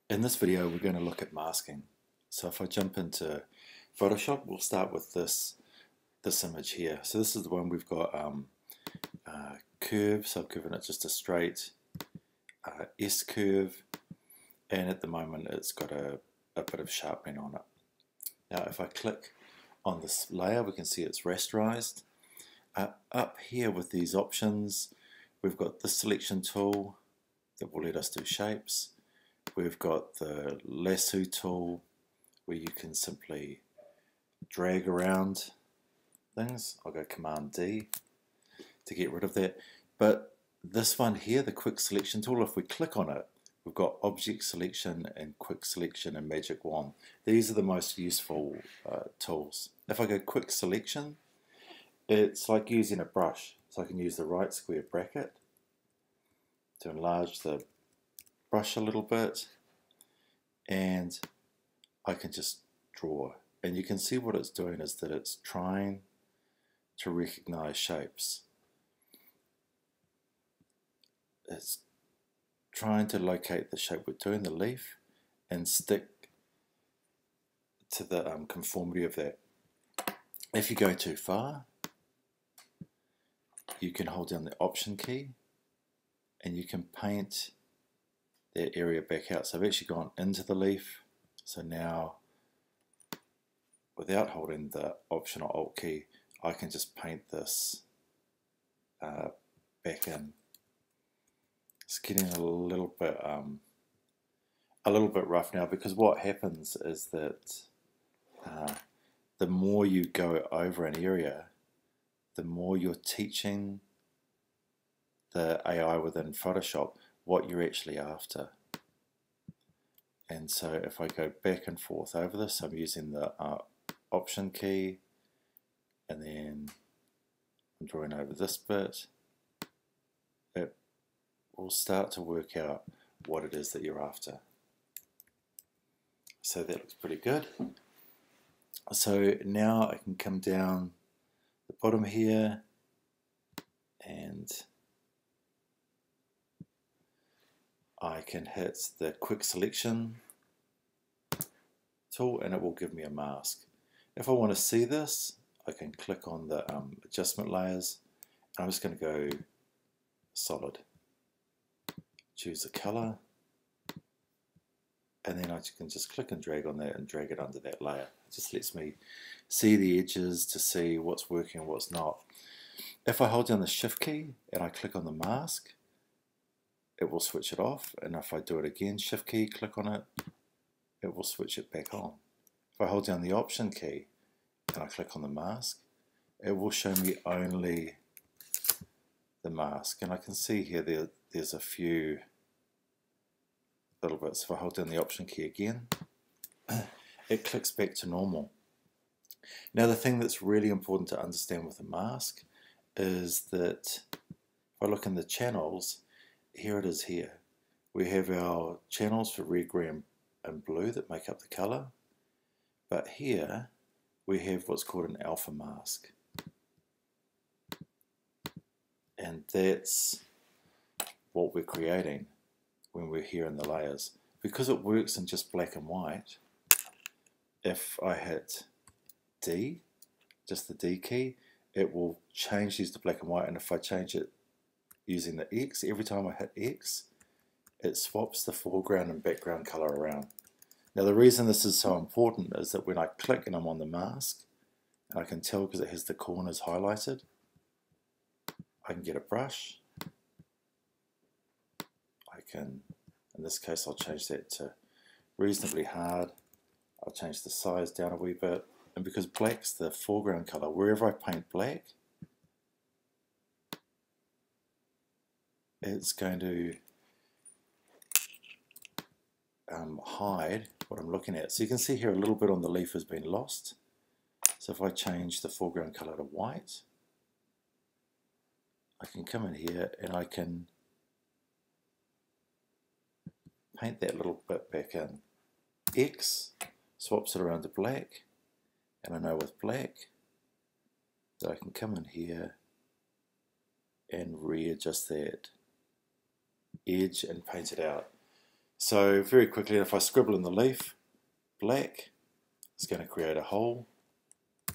In this video, we're going to look at masking. So if I jump into Photoshop, we'll start with this image here. So this is the one we've got curve, so I've given it just a straight S curve, and at the moment it's got a bit of sharpening on it. Now if I click on this layer, we can see it's rasterized. Up here with these options, we've got the selection tool that will let us do shapes. We've got the lasso tool where you can simply drag around things. I'll go Command D to get rid of that. But this one here, the quick selection tool, if we click on it, we've got object selection and quick selection and magic wand. These are the most useful tools. If I go quick selection, it's like using a brush. So I can use the right square bracket to enlarge the brush a little bit, and I can just draw. And you can see what it's doing is that it's trying to recognize shapes. It's trying to locate the shape we're doing, the leaf, and stick to the conformity of that. If you go too far, you can hold down the Option key and you can paint that area back out. So I've actually gone into the leaf. So now, without holding the Option or Alt key, I can just paint this back in. It's getting a little bit rough now, because what happens is that the more you go over an area, the more you're teaching the AI within Photoshop what you're actually after. And so if I go back and forth over this, I'm using the Option key, and then I'm drawing over this bit. It will start to work out what it is that you're after. So that looks pretty good. So now I can come down the bottom here and I can hit the quick selection tool and it will give me a mask. If I want to see this, I can click on the adjustment layers. I'm just going to go solid. Choose a color, and then I can just click and drag on that and drag it under that layer. It just lets me see the edges to see what's working and what's not. If I hold down the Shift key and I click on the mask, it will switch it off, and if I do it again, Shift key, click on it, it will switch it back on. If I hold down the Option key and I click on the mask, it will show me only the mask. And I can see here there's a few little bits. If I hold down the Option key again, it clicks back to normal. Now the thing that's really important to understand with a mask is that if I look in the channels, here it is here. We have our channels for red, green and blue that make up the color, but here we have what's called an alpha mask, and that's what we're creating when we're here in the layers. Because it works in just black and white, if I hit D, just the D key, it will change these to black and white, and if I change it using the X, every time I hit X, it swaps the foreground and background color around. Now the reason this is so important is that when I click and I'm on the mask, and I can tell because it has the corners highlighted, I can get a brush. I can, in this case, I'll change that to reasonably hard. I'll change the size down a wee bit, and because black's the foreground color, wherever I paint black, it's going to hide what I'm looking at. So you can see here a little bit on the leaf has been lost. So if I change the foreground color to white, I can come in here and I can paint that little bit back in. X swaps it around to black, and I know with black that I can come in here and readjust that edge and paint it out. So very quickly, if I scribble in the leaf, black is going to create a hole.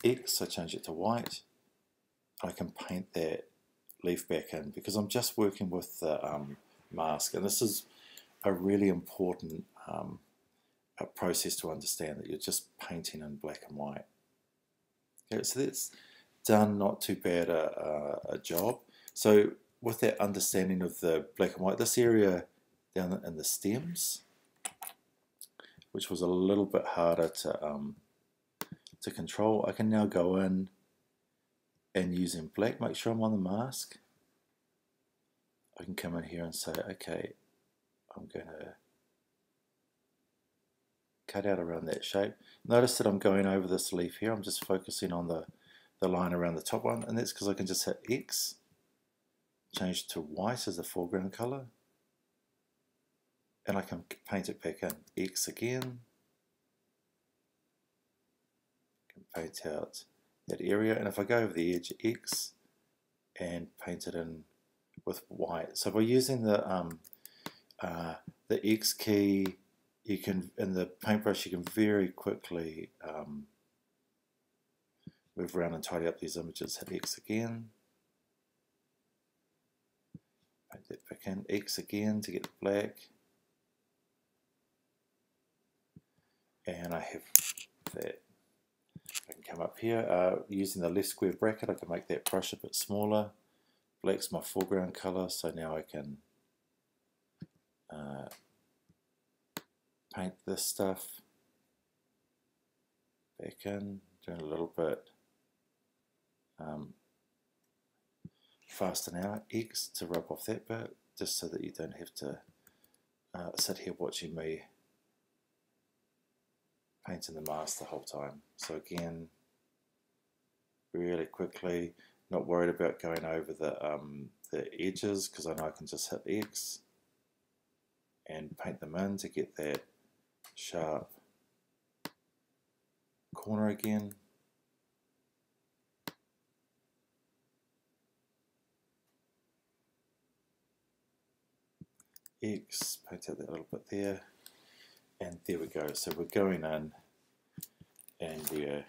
X, I change it to white. I can paint that leaf back in because I'm just working with the mask, and this is a really important a process to understand, that you're just painting in black and white. Okay, so that's done not too bad a job. So with that understanding of the black and white, this area down in the stems, which was a little bit harder to control, I can now go in and using black, make sure I'm on the mask. I can come in here and say, okay, I'm going to cut out around that shape. Notice that I'm going over this leaf here. I'm just focusing on the line around the top one, and that's because I can just hit X, change to white as the foreground color, and I can paint it back in. X again, I can paint out that area, and if I go over the edge, X, and paint it in with white. So by using the X key, you can, in the paintbrush, you can very quickly move around and tidy up these images. Hit X again, paint that back in, X again to get the black, and I have that. I can come up here, using the left square bracket, I can make that brush a bit smaller. Black's my foreground color, so now I can paint this stuff back in, doing a little bit faster now. X to rub off that bit, just so that you don't have to sit here watching me painting the mask the whole time. So again, really quickly, not worried about going over the edges, because I know I can just hit X and paint them in to get that sharp corner again. X, paint out that little bit there, and there we go. So we're going in and we're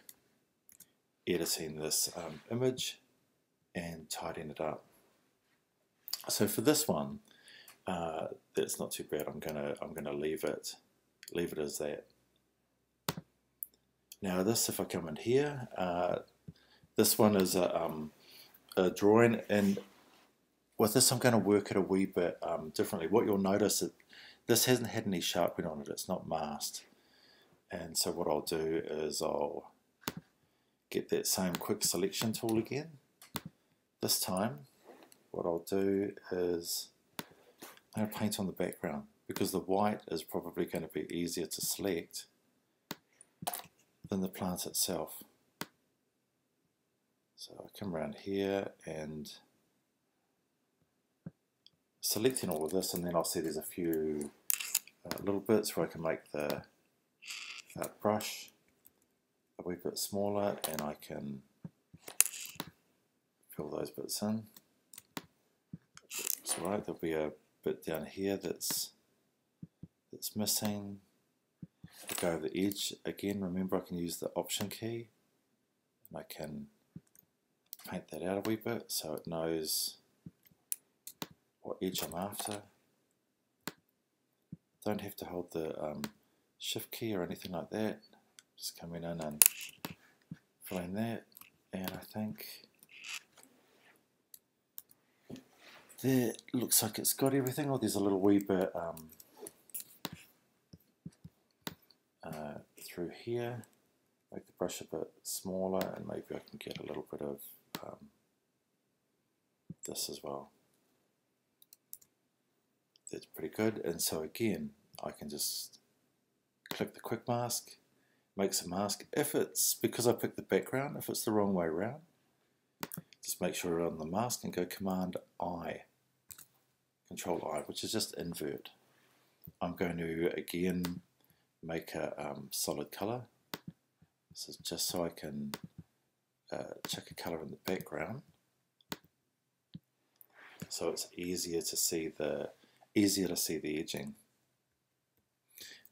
editing this image and tidying it up. So for this one, that's not too bad. I'm gonna leave it as that. Now this, if I come in here, this one is a drawing, and with this I'm going to work it a wee bit differently. What you'll notice is this hasn't had any sharpening on it, it's not masked. And so what I'll do is I'll get that same quick selection tool again. This time what I'll do is I'm going to paint on the background, because the white is probably going to be easier to select than the plant itself. So I come around here and selecting all of this, and then I'll see there's a few little bits where I can make the brush a wee bit smaller, and I can fill those bits in. That's right, there'll be a bit down here that's missing. I'll go over the edge again. Remember, I can use the Option key, and I can paint that out a wee bit so it knows what edge I'm after. Don't have to hold the Shift key or anything like that. Just coming in and filling that, and I think that looks like it's got everything. Oh, there's a little wee bit through here. Make the brush a bit smaller, and maybe I can get a little bit of this as well. That's pretty good. And so again, I can just click the quick mask, makes a mask. If it's, because I picked the background, if it's the wrong way around, just make sure you're on the mask and go Command I, Control I, which is just invert. I'm going to again make a solid color. This is just so I can check a color in the background, so it's easier to see the edging.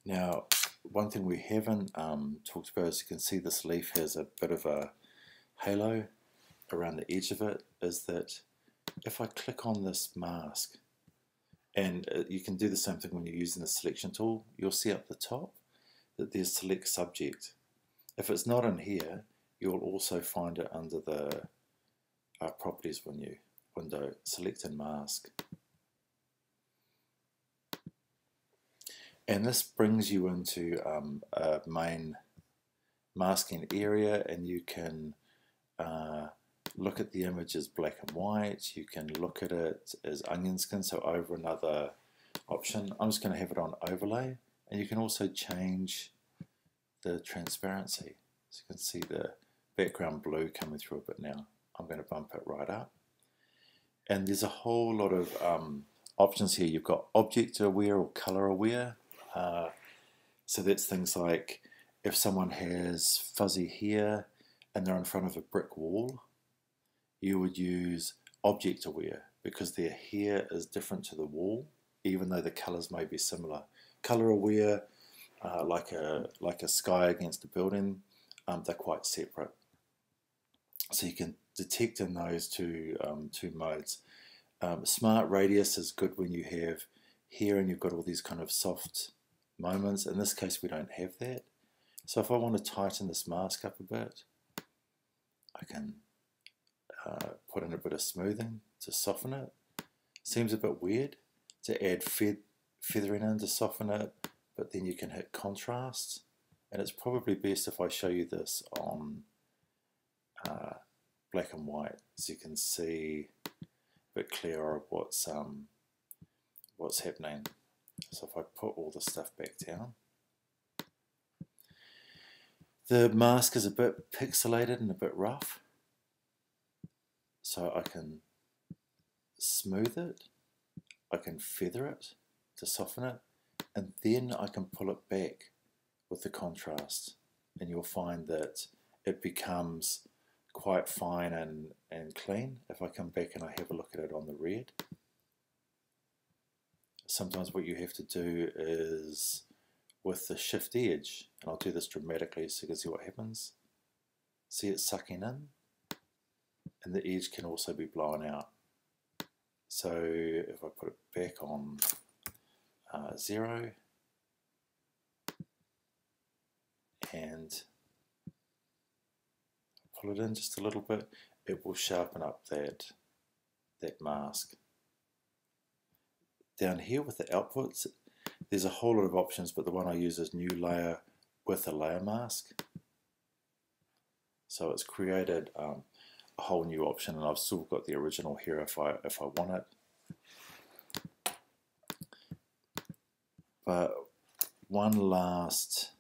Now, one thing we haven't talked about is you can see this leaf has a bit of a halo around the edge of it, is that if I click on this mask, and you can do the same thing when you're using the selection tool, you'll see up the top that there's select subject. If it's not in here, you'll also find it under the properties window, select and mask. And this brings you into a main masking area, and you can look at the image as black and white. You can look at it as onion skin, so over another option. I'm just going to have it on overlay, and you can also change the transparency. So you can see the background blue coming through a bit now. I'm going to bump it right up. And there's a whole lot of options here. You've got object aware or color aware. So that's things like if someone has fuzzy hair and they're in front of a brick wall, you would use object aware because their hair is different to the wall, even though the colors may be similar. Color aware, like a sky against a building, they're quite separate. So you can detect in those two modes. Smart radius is good when you have hair and you've got all these kind of soft moments. In this case, we don't have that. So if I want to tighten this mask up a bit, I can put in a bit of smoothing to soften it. Seems a bit weird to add feathering in to soften it, but then you can hit contrast, and it's probably best if I show you this on black and white, so you can see a bit clearer of what's happening. So if I put all the stuff back down, the mask is a bit pixelated and a bit rough, so I can smooth it, I can feather it to soften it, and then I can pull it back with the contrast, and you'll find that it becomes quite fine and clean. If I come back and I have a look at it on the red, sometimes what you have to do is with the shift edge, and I'll do this dramatically so you can see what happens. See it sucking in, and the edge can also be blown out. So if I put it back on 0 and pull it in just a little bit, it will sharpen up that mask. Down here with the outputs, there's a whole lot of options, but the one I use is new layer with a layer mask. So it's created a whole new option, and I've still got the original here if I want it. But one last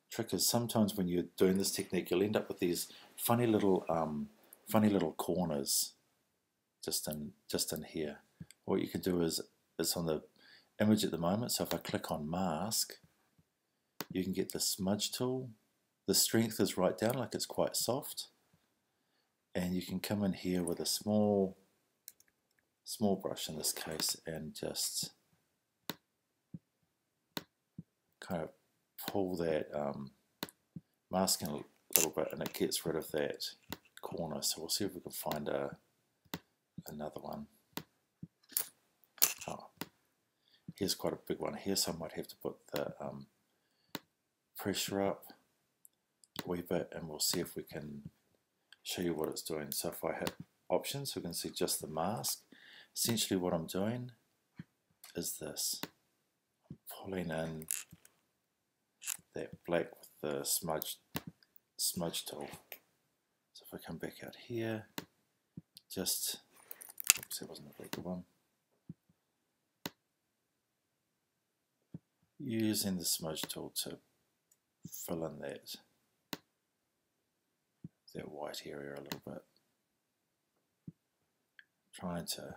trick is sometimes when you're doing this technique, you'll end up with these funny little corners just in here. What you can do is it's on the image at the moment. So if I click on mask, you can get the smudge tool. The strength is right down, like it's quite soft, and you can come in here with a small brush in this case and just kind of pull that mask in a little bit, and it gets rid of that corner. So we'll see if we can find another one. Oh, here's quite a big one here, so I might have to put the pressure up a wee bit, and we'll see if we can show you what it's doing. So if I hit options, we can see just the mask. Essentially what I'm doing is this. I'm pulling in that black with the smudge tool. So if I come back out here, just, oops, that wasn't a very good one. Using the smudge tool to fill in that white area a little bit. Trying to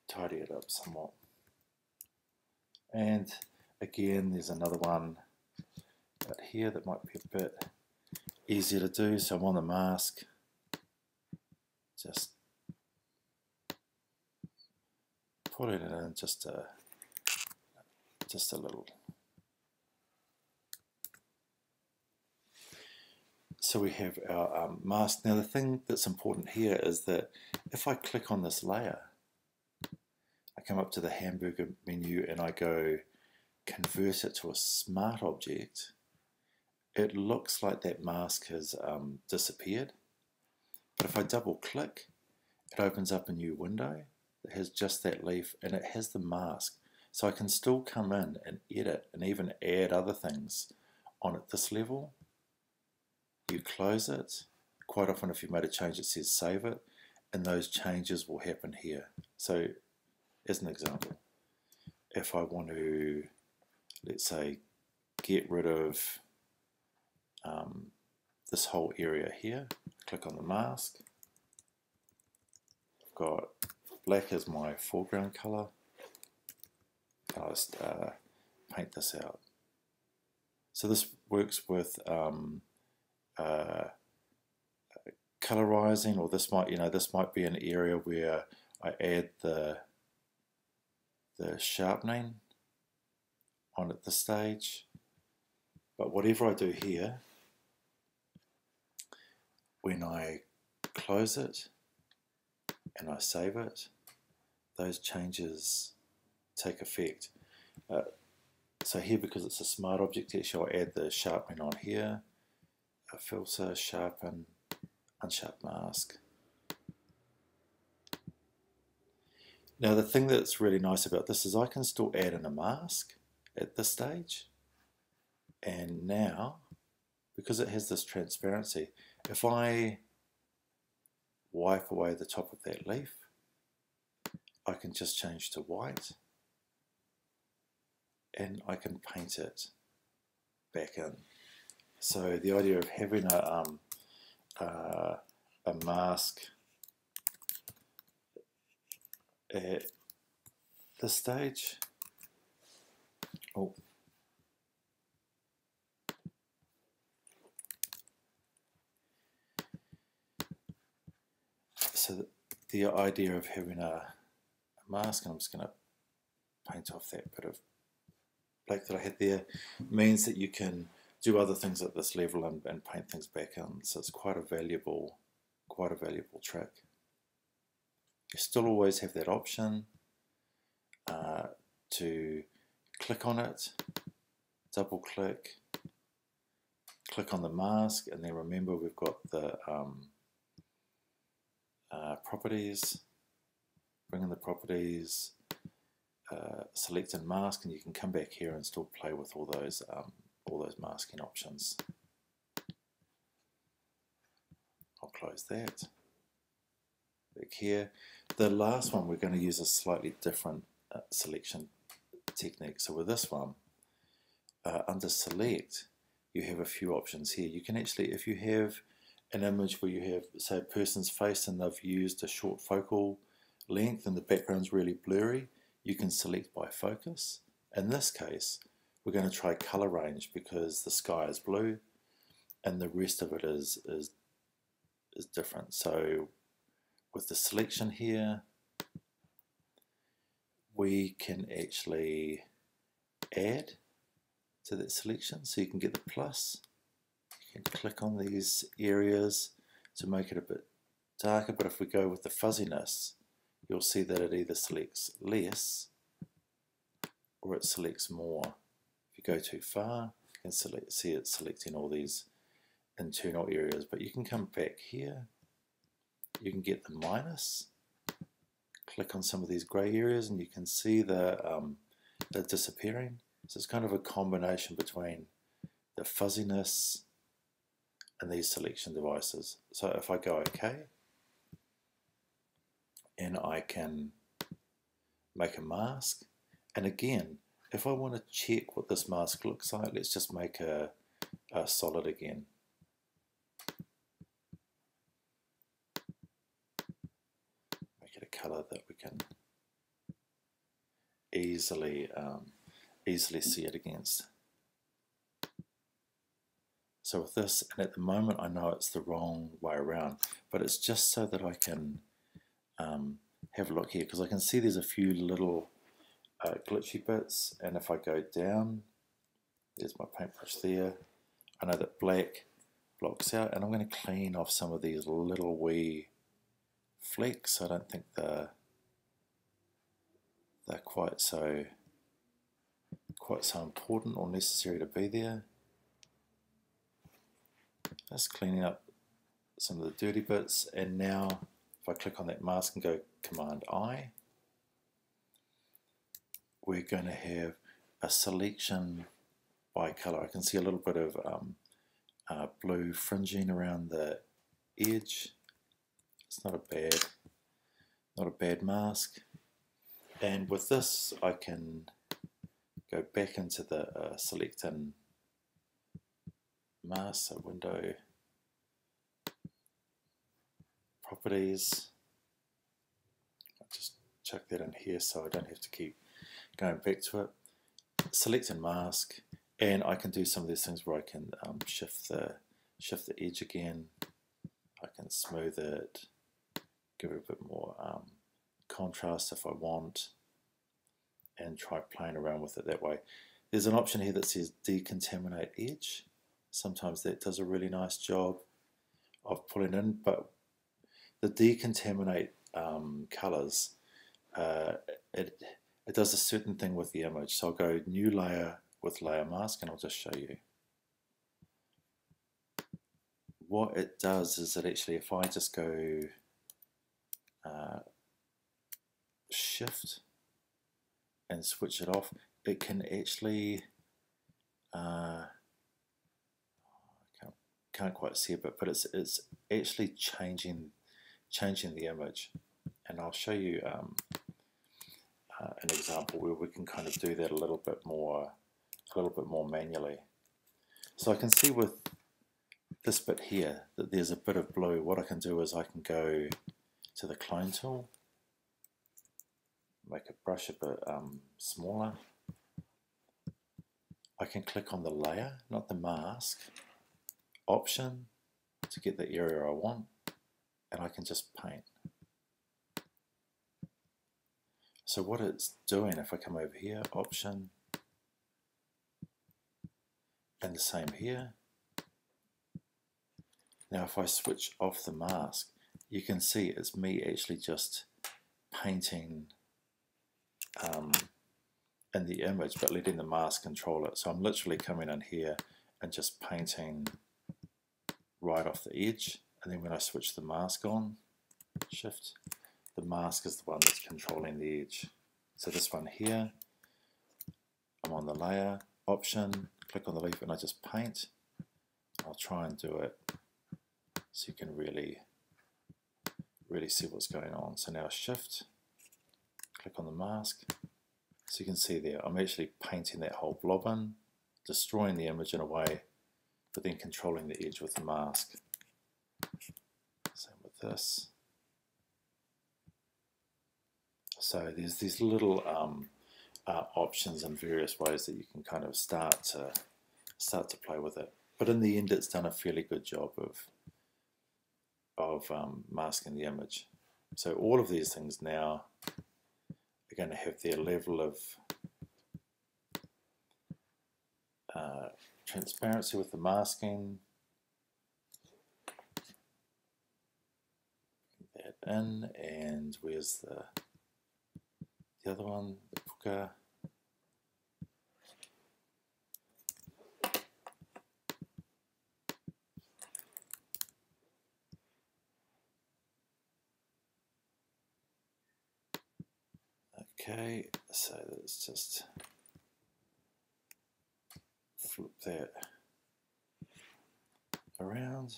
tidy it up somewhat. And again, there's another one out here that might be a bit easier to do. So I'm on the mask, just putting it in just to just a little. So we have our mask. Now the thing that's important here is that if I click on this layer, I come up to the hamburger menu and I go convert it to a smart object, it looks like that mask has disappeared. But if I double click, it opens up a new window that has just that leaf and it has the mask. So I can still come in and edit and even add other things on at this level. You close it. Quite often if you made a change it says save it, and those changes will happen here. So as an example, if I want to, let's say, get rid of this whole area here, click on the mask. I've got black as my foreground color. I'll just paint this out. So this works with colorizing, or this might be an area where I add the sharpening on at this stage. But whatever I do here, when I close it and I save it, those changes take effect. So here, because it's a smart object, actually I'll add the sharpening on here, a filter, sharpen, unsharp mask. Now the thing that's really nice about this is I can still add in a mask at this stage, and now because it has this transparency, if I wipe away the top of that leaf, I can just change to white and I can paint it back in. So the idea of having a mask at this stage, so the idea of having a mask, and I'm just going to paint off that bit of black that I had there, means that you can do other things at this level and paint things back in. So it's quite a valuable trick. You still always have that option to click on it, double click, click on the mask, and then remember we've got the properties. Bring in the properties, select and mask, and you can come back here and still play with all those masking options. I'll close that. Back here. The last one, we're going to use a slightly different selection technique. So with this one, under select, you have a few options here. You can actually, if you have an image where you have, say, a person's face and they've used a short focal length and the background's really blurry, you can select by focus. In this case, we're going to try color range because the sky is blue and the rest of it is different. So with the selection here, we can actually add to that selection. So you can get the plus. You can click on these areas to make it a bit darker, but if we go with the fuzziness, you'll see that it either selects less or it selects more. If you go too far, you can see it selecting all these internal areas, but you can come back here, you can get the minus, click on some of these grey areas and you can see they're disappearing. So it's kind of a combination between the fuzziness and these selection devices. So if I go OK, and I can make a mask, and again, if I want to check what this mask looks like, let's just make a solid again. Make it a color that we can easily see it against. So with this, and at the moment I know it's the wrong way around, but it's just so that I can have a look here, because I can see there's a few little glitchy bits, and if I go down, there's my paintbrush there. I know that black blocks out, and I'm going to clean off some of these little wee flecks. I don't think they're quite so important or necessary to be there. Just cleaning up some of the dirty bits, and now if I click on that mask and go Command I, we're going to have a selection by color. I can see a little bit of blue fringing around the edge. It's not a bad mask. And with this, I can go back into the select and mask, so window properties. I'll just chuck that in here so I don't have to keep going back to it. Select and mask, and I can do some of these things where I can shift the edge again. I can smooth it, give it a bit more contrast if I want, and try playing around with it that way. There's an option here that says decontaminate edge. Sometimes that does a really nice job of pulling in, but the decontaminate colors, it does a certain thing with the image. So I'll go new layer with layer mask, and I'll just show you. What it does is that actually, if I just go shift and switch it off, it can actually can't quite see it, but it's actually changing the image. And I'll show you an example where we can kind of do that a little bit more manually. So I can see with this bit here that there's a bit of blue. What I can do is I can go to the clone tool, make a brush a bit smaller. I can click on the layer, not the mask, option to get the area I want, and I can just paint. So what it's doing, if I come over here, option, and the same here. Now if I switch off the mask, you can see it's me actually just painting in the image, but letting the mask control it. So I'm literally coming in here and just painting right off the edge, and then when I switch the mask on, shift, the mask is the one that's controlling the edge. So this one here, I'm on the layer, option, click on the leaf, and I just paint. I'll try and do it so you can really see what's going on. So now shift, click on the mask. So you can see there, I'm actually painting that whole blob in, destroying the image in a way, but then controlling the edge with the mask. Same with this. So there's these little options and various ways that you can kind of start to play with it. But in the end, it's done a fairly good job of masking the image. So all of these things now are going to have their level of transparency with the masking. Bring that in, and where's the other one, the puka. Okay, so let's just flip that around.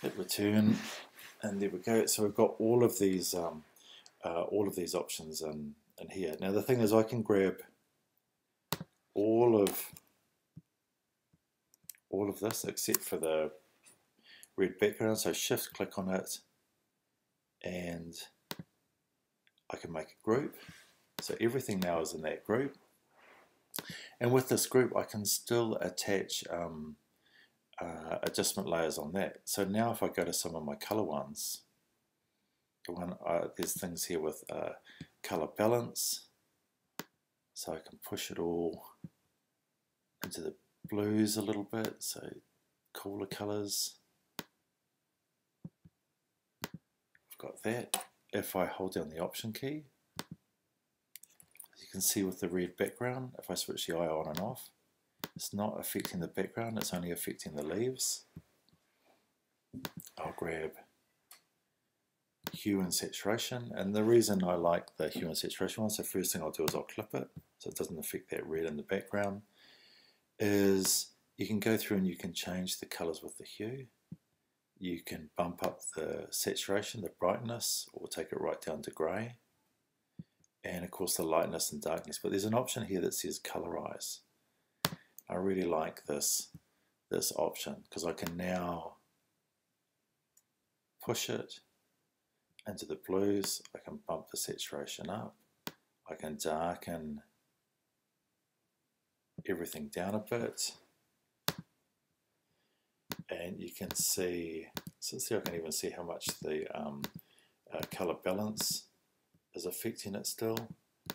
Hit return, and there we go. So we've got all of these options in here. Now the thing is, I can grab all of this except for the red background. So shift click on it, and I can make a group. So everything now is in that group. And with this group, I can still attach adjustment layers on that. So now if I go to some of my color ones, there's things here with color balance, so I can push it all into the blues a little bit, so cooler colors. I've got that. If I hold down the Option key, as you can see with the red background, if I switch the eye on and off, it's not affecting the background, it's only affecting the leaves. I'll grab Hue and Saturation, and the reason I like the Hue and Saturation one, so first thing I'll do is I'll clip it so it doesn't affect that red in the background, is you can go through and you can change the colors with the hue. You can bump up the saturation, the brightness, or take it right down to grey, and of course the lightness and darkness. But there's an option here that says colorize. I really like this option because I can now push it into the blues. I can bump the saturation up, I can darken everything down a bit, and you can see, I can even see how much the color balance is affecting it still.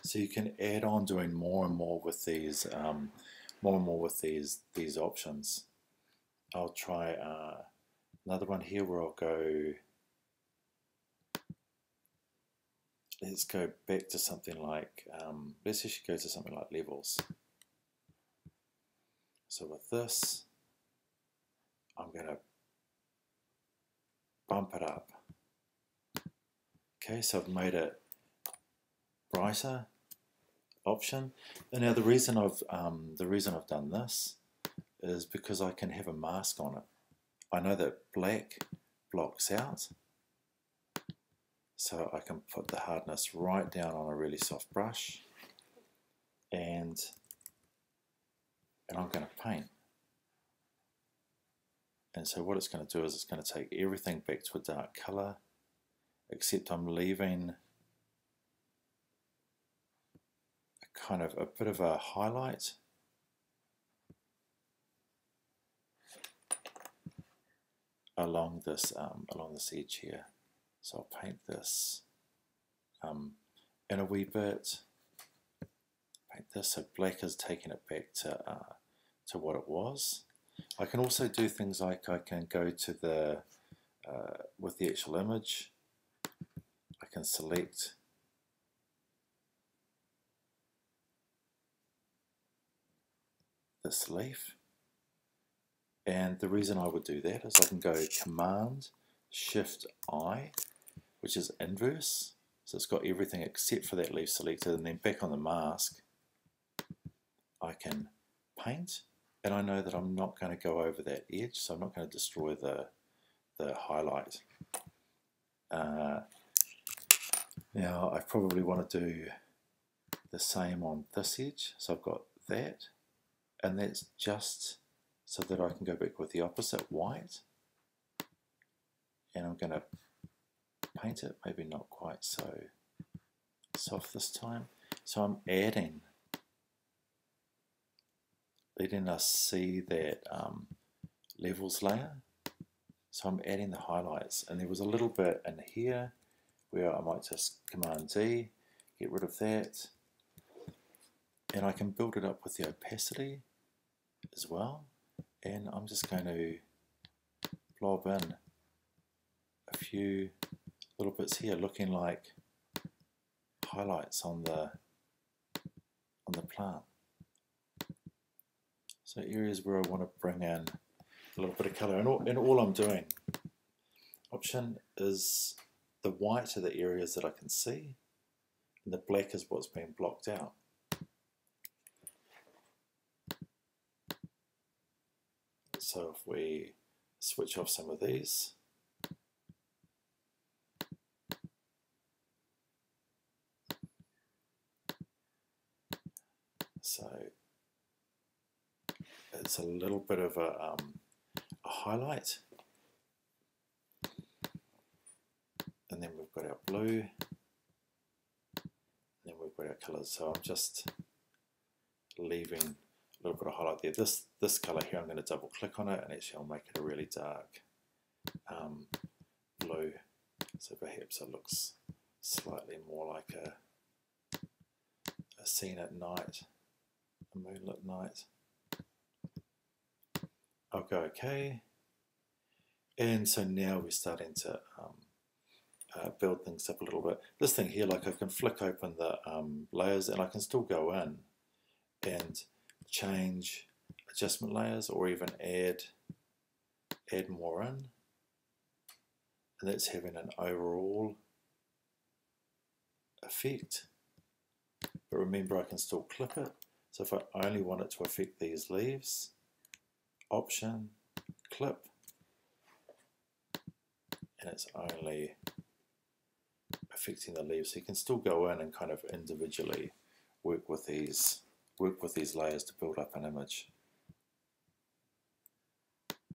So you can add on doing more and more with these these options. I'll try another one here where I'll go, let's go back to something like, let's actually go to something like levels. So with this, I'm going to bump it up. Okay, so I've made it brighter option. And now the reason I've done this is because I can have a mask on it. I know that black blocks out, so I can put the hardness right down on a really soft brush, and I'm going to paint. And so what it's going to do is it's going to take everything back to a dark color, except I'm leaving kind of a bit of a highlight along this edge here. So I'll paint this in a wee bit. Paint this so black is taking it back to what it was. I can also do things like I can go to the with the actual image. I can select this leaf, and the reason I would do that is I can go Command Shift I, which is inverse, so it's got everything except for that leaf selected, and then back on the mask I can paint, and I know that I'm not going to go over that edge, so I'm not going to destroy the highlight. Now I probably want to do the same on this edge, so I've got that, and that's just so that I can go back with the opposite, white, and I'm going to paint it, maybe not quite so soft this time. So I'm adding, letting us see that levels layer. So I'm adding the highlights, and there was a little bit in here where I might just Command D, get rid of that, and I can build it up with the opacity as well, and I'm just going to blob in a few little bits here looking like highlights on the plant. So areas where I want to bring in a little bit of colour, and all I'm doing, option is the white are the areas that I can see, and the black is what's being blocked out. So if we switch off some of these, so it's a little bit of a highlight, and then we've got our blue, and then we've got our colours. So I'm just leaving little bit of highlight there. This colour here, I'm going to double click on it and actually I'll make it a really dark blue, so perhaps it looks slightly more like a scene at night, a moonlit night. I'll go OK, and so now we're starting to build things up a little bit. This thing here, like I can flick open the layers and I can still go in and change adjustment layers or even add more in, and that's having an overall effect. But remember, I can still clip it, so if I only want it to affect these leaves, Option, clip, and it's only affecting the leaves. So you can still go in and kind of individually work with these layers to build up an image.